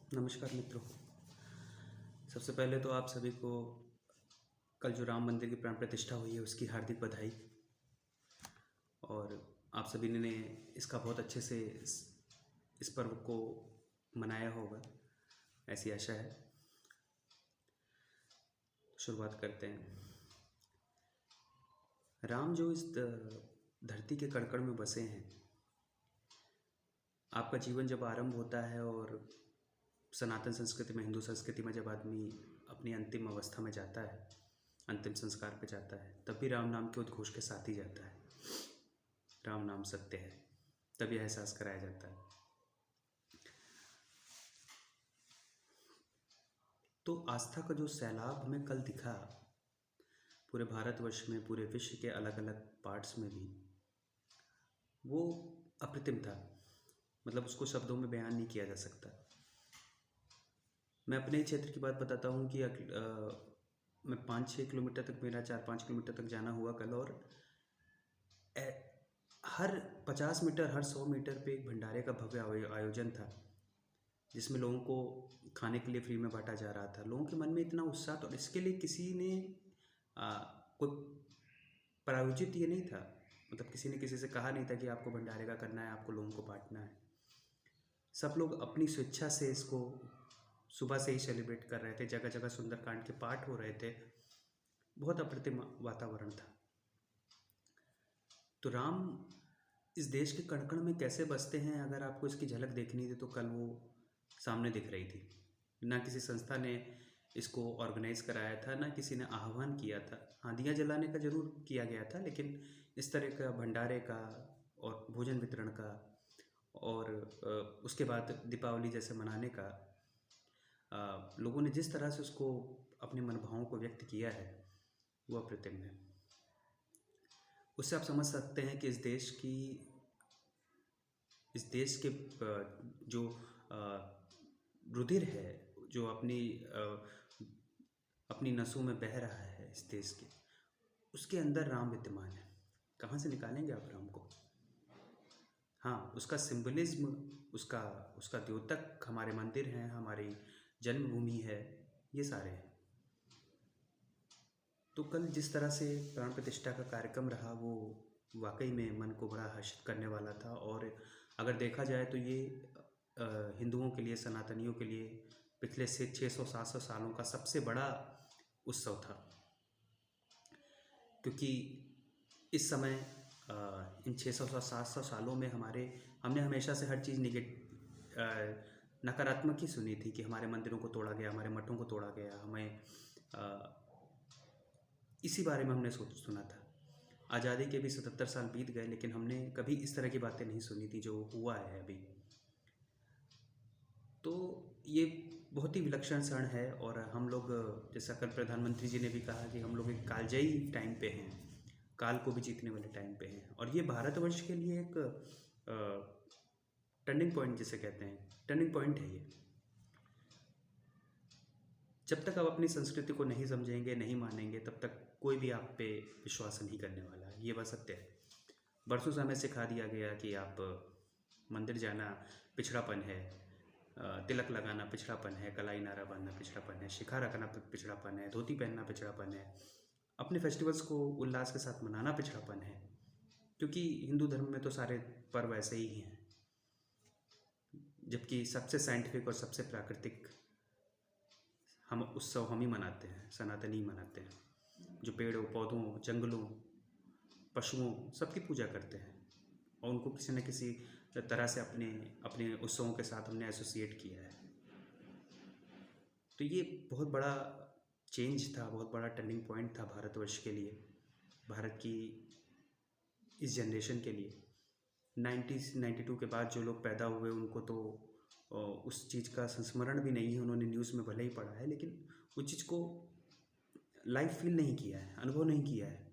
नमस्कार मित्रों। सबसे पहले तो आप सभी को कल जो राम मंदिर की प्राण प्रतिष्ठा हुई है उसकी हार्दिक बधाई। और आप सभी ने इसका बहुत अच्छे से इस पर्व को मनाया होगा, ऐसी आशा है। शुरुआत करते हैं। राम जो इस धरती के कण कण में बसे हैं, आपका जीवन जब आरंभ होता है और सनातन संस्कृति में, हिंदू संस्कृति में जब आदमी अपनी अंतिम अवस्था में जाता है, अंतिम संस्कार पे जाता है, तब भी राम नाम के उद्घोष के साथ ही जाता है। राम नाम सत्य है, तब यह एहसास कराया जाता है। तो आस्था का जो सैलाब हमें कल दिखा, पूरे भारतवर्ष में, पूरे विश्व के अलग अलग पार्ट्स में भी, वो अप्रतिम था। मतलब उसको शब्दों में बयान नहीं किया जा सकता। मैं अपने क्षेत्र की बात बताता हूँ कि मैं 5-6 किलोमीटर तक, मेरा 4-5 किलोमीटर तक जाना हुआ कल, और हर 50 मीटर, हर 100 मीटर पे एक भंडारे का भव्य आयोजन था, जिसमें लोगों को खाने के लिए फ्री में बांटा जा रहा था। लोगों के मन में इतना उत्साह, और इसके लिए किसी ने कोई प्रायोजित ये नहीं था। मतलब किसी ने किसी से कहा नहीं था कि आपको भंडारे का करना है, आपको लोगों को बांटना है। सब लोग अपनी स्वेच्छा से इसको सुबह से ही सेलिब्रेट कर रहे थे। जगह जगह सुंदरकांड के पाठ हो रहे थे। बहुत अप्रतिम वातावरण था। तो राम इस देश के कण कण में कैसे बसते हैं, अगर आपको इसकी झलक देखनी थी तो कल वो सामने दिख रही थी। ना किसी संस्था ने इसको ऑर्गेनाइज कराया था, ना किसी ने आह्वान किया था। हाँ, दिया जलाने का जरूर किया गया था, लेकिन इस तरह का भंडारे का और भोजन वितरण का और उसके बाद दीपावली जैसे मनाने का, लोगों ने जिस तरह से उसको अपने मनोभावों को व्यक्त किया है, वो अप्रतिम है। उससे आप समझ सकते हैं कि इस देश के जो रुधिर है, जो अपनी नसों में बह रहा है इस देश के, उसके अंदर राम विद्यमान है। कहाँ से निकालेंगे आप राम को? हाँ, उसका सिंबलिज्म, उसका द्योतक हमारे मंदिर हैं, हमारी जन्मभूमि है, ये सारे हैं। तो कल जिस तरह से प्राण प्रतिष्ठा का कार्यक्रम रहा, वो वाकई में मन को बड़ा हर्षित करने वाला था। और अगर देखा जाए तो ये हिंदुओं के लिए, सनातनियों के लिए पिछले से 600-700 सालों का सबसे बड़ा उत्सव था। क्योंकि इस समय इन 600-700 सालों में हमने हमेशा से हर चीज़ नकारात्मक ही सुनी थी, कि हमारे मंदिरों को तोड़ा गया, हमारे मठों को तोड़ा गया, हमें इसी बारे में हमने सुना था। आज़ादी के भी 77 साल बीत गए, लेकिन हमने कभी इस तरह की बातें नहीं सुनी थी जो हुआ है अभी। तो ये बहुत ही विलक्षण क्षण है। और हम लोग, जैसा कल प्रधानमंत्री जी ने भी कहा, कि हम लोग एक कालजयी टाइम पे हैं, काल को भी जीतने वाले टाइम पे हैं। और ये भारतवर्ष के लिए एक टर्निंग पॉइंट जिसे कहते हैं, टर्निंग पॉइंट है ये। जब तक आप अपनी संस्कृति को नहीं समझेंगे, नहीं मानेंगे, तब तक कोई भी आप पे विश्वास नहीं करने वाला है। ये बात सत्य है। बरसों से हमें सिखा दिया गया कि आप मंदिर जाना पिछड़ापन है, तिलक लगाना पिछड़ापन है, कलाई नारा बांधना पिछड़ापन है, शिखा रखना पिछड़ापन है, धोती पहनना पिछड़ापन है, अपने फेस्टिवल्स को उल्लास के साथ मनाना पिछड़ापन है। क्योंकि हिंदू धर्म में तो सारे पर्व ऐसे ही हैं। जबकि सबसे साइंटिफिक और सबसे प्राकृतिक उत्सव हम ही मनाते हैं, सनातनी मनाते हैं, जो पेड़ों, पौधों, जंगलों, पशुओं, सबकी पूजा करते हैं। और उनको किसी न किसी तरह से अपने उत्सवों के साथ हमने एसोसिएट किया है। तो ये बहुत बड़ा चेंज था, बहुत बड़ा टर्निंग पॉइंट था भारतवर्ष के लिए, भारत की इस जनरेशन के लिए। 92 के बाद जो लोग पैदा हुए, उनको तो उस चीज़ का संस्मरण भी नहीं है। उन्होंने न्यूज़ में भले ही पढ़ा है, लेकिन उस चीज़ को लाइव फील नहीं किया है, अनुभव नहीं किया है।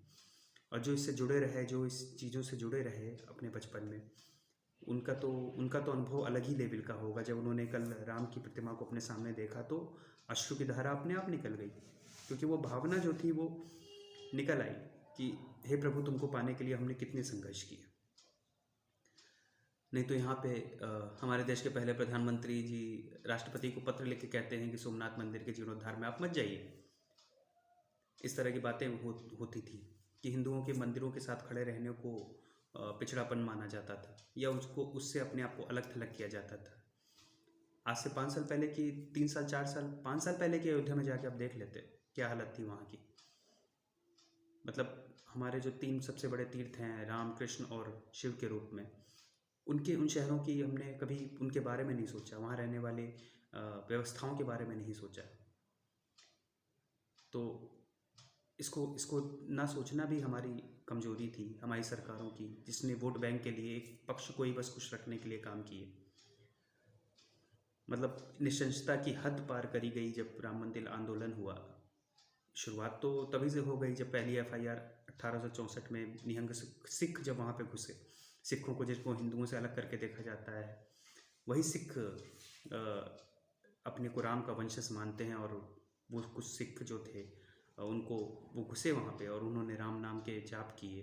और जो इससे जुड़े रहे, जो इस चीज़ों से जुड़े रहे अपने बचपन में, उनका तो अनुभव अलग ही लेवल का होगा। जब उन्होंने कल राम की प्रतिमा को अपने सामने देखा, तो अश्रु की धारा अपने आप निकल गई। क्योंकि वो भावना जो थी वो निकल आई कि हे प्रभु, तुमको पाने के लिए हमने कितने संघर्ष किए। नहीं तो यहाँ पे हमारे देश के पहले प्रधानमंत्री जी राष्ट्रपति को पत्र लिख के कहते हैं कि सोमनाथ मंदिर के जीर्णोद्धार में आप मत जाइए। इस तरह की बातें होती थी कि हिंदुओं के मंदिरों के साथ खड़े रहने को पिछड़ापन माना जाता था, या उसको उससे अपने आप को अलग थलग किया जाता था। आज से 5 साल पहले की, 3 साल, 4 साल, 5 साल पहले की अयोध्या में जाके आप देख लेते क्या हालत थी वहाँ की। मतलब हमारे जो 3 सबसे बड़े तीर्थ हैं, राम, कृष्ण और शिव के रूप में, उनके उन शहरों की हमने कभी उनके बारे में नहीं सोचा, वहाँ रहने वाले व्यवस्थाओं के बारे में नहीं सोचा। तो इसको इसको ना सोचना भी हमारी कमजोरी थी, हमारी सरकारों की, जिसने वोट बैंक के लिए एक पक्ष को ही बस खुश रखने के लिए काम किए। मतलब निशंसता की हद पार करी गई जब राम मंदिर आंदोलन हुआ। शुरुआत तो तभी से हो गई जब पहली FIR 1864 में निहंग सिख जब वहाँ पे घुसे। सिखों को, जिसको हिंदुओं से अलग करके देखा जाता है, वही सिख अपने को राम का वंशज मानते हैं, और वो कुछ सिख जो थे उनको वो घुसे वहाँ पे और उन्होंने राम नाम के जाप किए।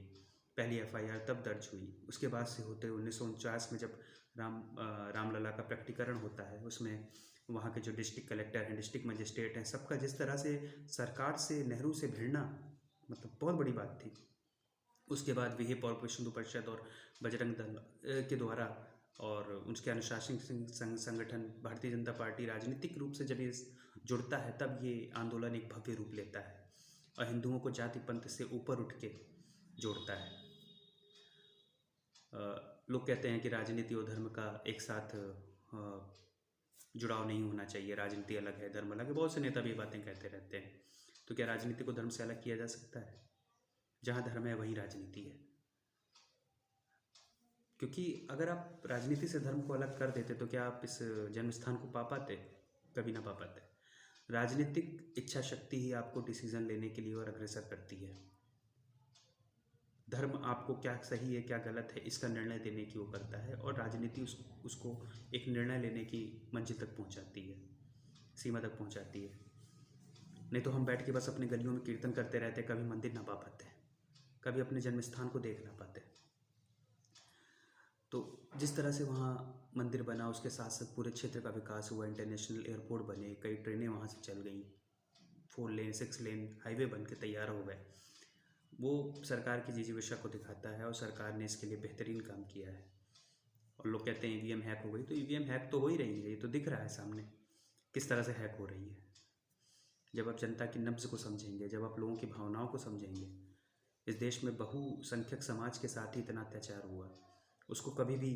पहली FIR तब दर्ज हुई। उसके बाद से होते 1949 में जब रामलला का प्रकटीकरण होता है, उसमें वहाँ के जो डिस्ट्रिक्ट कलेक्टर हैं, डिस्ट्रिक्ट मजिस्ट्रेट हैं, सबका जिस तरह से सरकार से, नेहरू से भिड़ना, मतलब बहुत बड़ी बात थी। उसके बाद विहिप और विश्व हिंदू परिषद और बजरंग दल के द्वारा और उसके अनुशासनिक संगठन भारतीय जनता पार्टी राजनीतिक रूप से जब ये जुड़ता है, तब ये आंदोलन एक भव्य रूप लेता है और हिंदुओं को जाति पंथ से ऊपर उठ के जोड़ता है। लोग कहते हैं कि राजनीति और धर्म का एक साथ जुड़ाव नहीं होना चाहिए, राजनीति अलग है, धर्म अलग है। बहुत से नेता भी बातें कहते रहते हैं। तो क्या राजनीति को धर्म से अलग किया जा सकता है? जहाँ धर्म है वहीं राजनीति है। क्योंकि अगर आप राजनीति से धर्म को अलग कर देते तो क्या आप इस जन्म स्थान को पा पाते? कभी ना पा पाते। राजनीतिक इच्छा शक्ति ही आपको डिसीजन लेने के लिए और अग्रसर करती है। धर्म आपको क्या सही है क्या गलत है इसका निर्णय देने की वो करता है, और राजनीति उसको एक निर्णय लेने की मंजिल तक पहुंचाती है, सीमा तक पहुंचाती है। नहीं तो हम बैठ के बस अपने गलियों में कीर्तन करते रहते, कभी मंदिर ना पा पाते, कभी अपने जन्म स्थान को देख ना पाते। तो जिस तरह से वहाँ मंदिर बना, उसके साथ साथ पूरे क्षेत्र का विकास हुआ, इंटरनेशनल एयरपोर्ट बने, कई ट्रेनें वहाँ से चल गई, 4 लेन 6 लेन हाईवे बन के तैयार हो गए। वो सरकार की जिजीविषा को दिखाता है और सरकार ने इसके लिए बेहतरीन काम किया है। और लोग कहते हैं EVM हैक हो गई, तो EVM हैक तो हो ही रही है, ये तो दिख रहा है सामने किस तरह से हैक हो रही है। जब आप जनता की नब्ज़ को समझेंगे, जब आप लोगों की भावनाओं को समझेंगे, इस देश में बहुसंख्यक समाज के साथ ही इतना अत्याचार हुआ, उसको कभी भी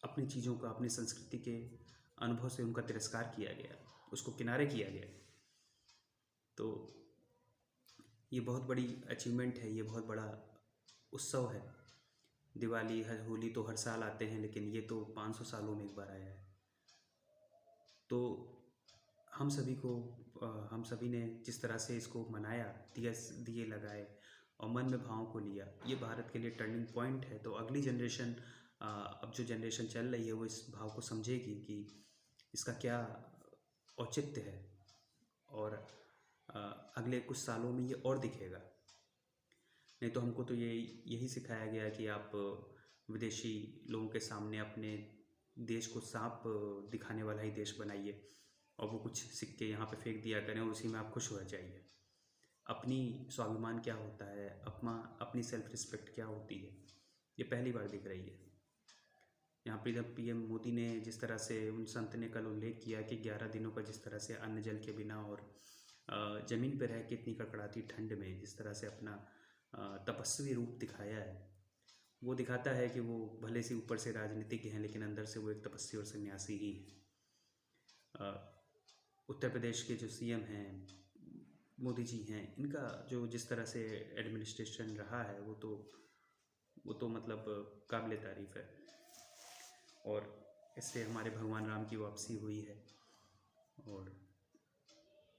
अपनी चीज़ों का, अपनी संस्कृति के अनुभव से उनका तिरस्कार किया गया, उसको किनारे किया गया। तो ये बहुत बड़ी अचीवमेंट है, ये बहुत बड़ा उत्सव है। दिवाली, होली तो हर साल आते हैं, लेकिन ये तो 500 सालों में एक बार आया है। तो हम सभी ने जिस तरह से इसको मनाया, दिए लगाए और मन में भावों को लिया, ये भारत के लिए टर्निंग पॉइंट है। तो अगली जनरेशन, अब जो जनरेशन चल रही है, वो इस भाव को समझेगी कि इसका क्या औचित्य है, और अगले कुछ सालों में ये और दिखेगा। नहीं तो हमको तो यही सिखाया गया कि आप विदेशी लोगों के सामने अपने देश को सांप दिखाने वाला ही देश बनाइए, और वो कुछ सिक्के यहाँ पे फेंक दिया करें और उसी में आप खुश हो जाइए। अपनी स्वाभिमान क्या होता है, अपनी सेल्फ रिस्पेक्ट क्या होती है, ये पहली बार दिख रही है। यहाँ PM मोदी ने जिस तरह से, उन संत ने कल उल्लेख किया कि 11 दिनों का जिस तरह से अन्न जल के बिना और ज़मीन पर रह के इतनी कड़कड़ाती ठंड में जिस तरह से अपना तपस्वी रूप दिखाया है, वो दिखाता है कि वो भले से ऊपर से राजनीतिज्ञ हैं, लेकिन अंदर से वो एक तपस्वी और सन्यासी ही है। उत्तर प्रदेश के जो CM हैं, मोदी जी हैं, इनका जो जिस तरह से एडमिनिस्ट्रेशन रहा है, वो तो मतलब काबिल तारीफ़ है। और इससे हमारे भगवान राम की वापसी हुई है, और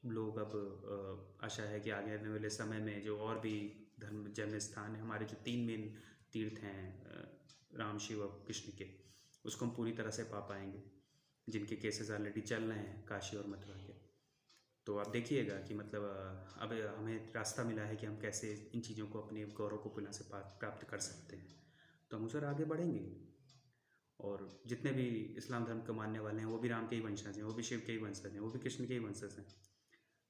लोग अब आशा है कि आगे आने वाले समय में जो और भी धर्म जन्म स्थान है, हमारे जो 3 मेन तीर्थ हैं, राम, शिव और कृष्ण के, उसको हम पूरी तरह से पा पाएंगे, जिनके केसेस ऑलरेडी चल रहे हैं, काशी और मथुरा के। तो आप देखिएगा कि मतलब अब हमें रास्ता मिला है कि हम कैसे इन चीज़ों को, अपने गौरव को पुनः से प्राप्त कर सकते हैं। तो तो हम अनुसार आगे बढ़ेंगे। और जितने भी इस्लाम धर्म को मानने वाले हैं वो भी राम के ही वंशज हैं, वो भी शिव के ही वंशज हैं, वो भी कृष्ण के ही वंशज हैं।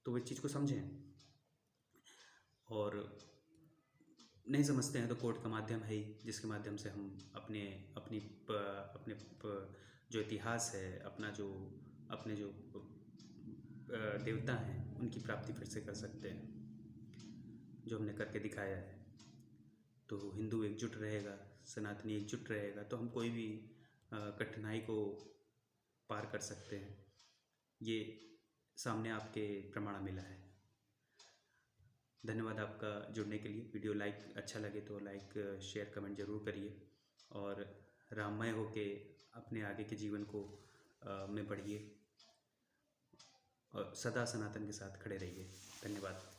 तो वो इस चीज़ को समझें। और नहीं समझते हैं तो कोर्ट का माध्यम है ही, जिसके माध्यम से हम अपने जो इतिहास है, अपने जो देवता हैं उनकी प्राप्ति फिर से कर सकते हैं, जो हमने करके दिखाया है। तो हिंदू एकजुट रहेगा, सनातनी एकजुट रहेगा, तो हम कोई भी कठिनाई को पार कर सकते हैं। ये सामने आपके प्रमाण मिला है। धन्यवाद आपका जुड़ने के लिए। वीडियो अच्छा लगे तो लाइक शेयर कमेंट ज़रूर करिए, और राममय होके अपने आगे के जीवन को में बढ़िए, और सदा सनातन के साथ खड़े रहिए। धन्यवाद।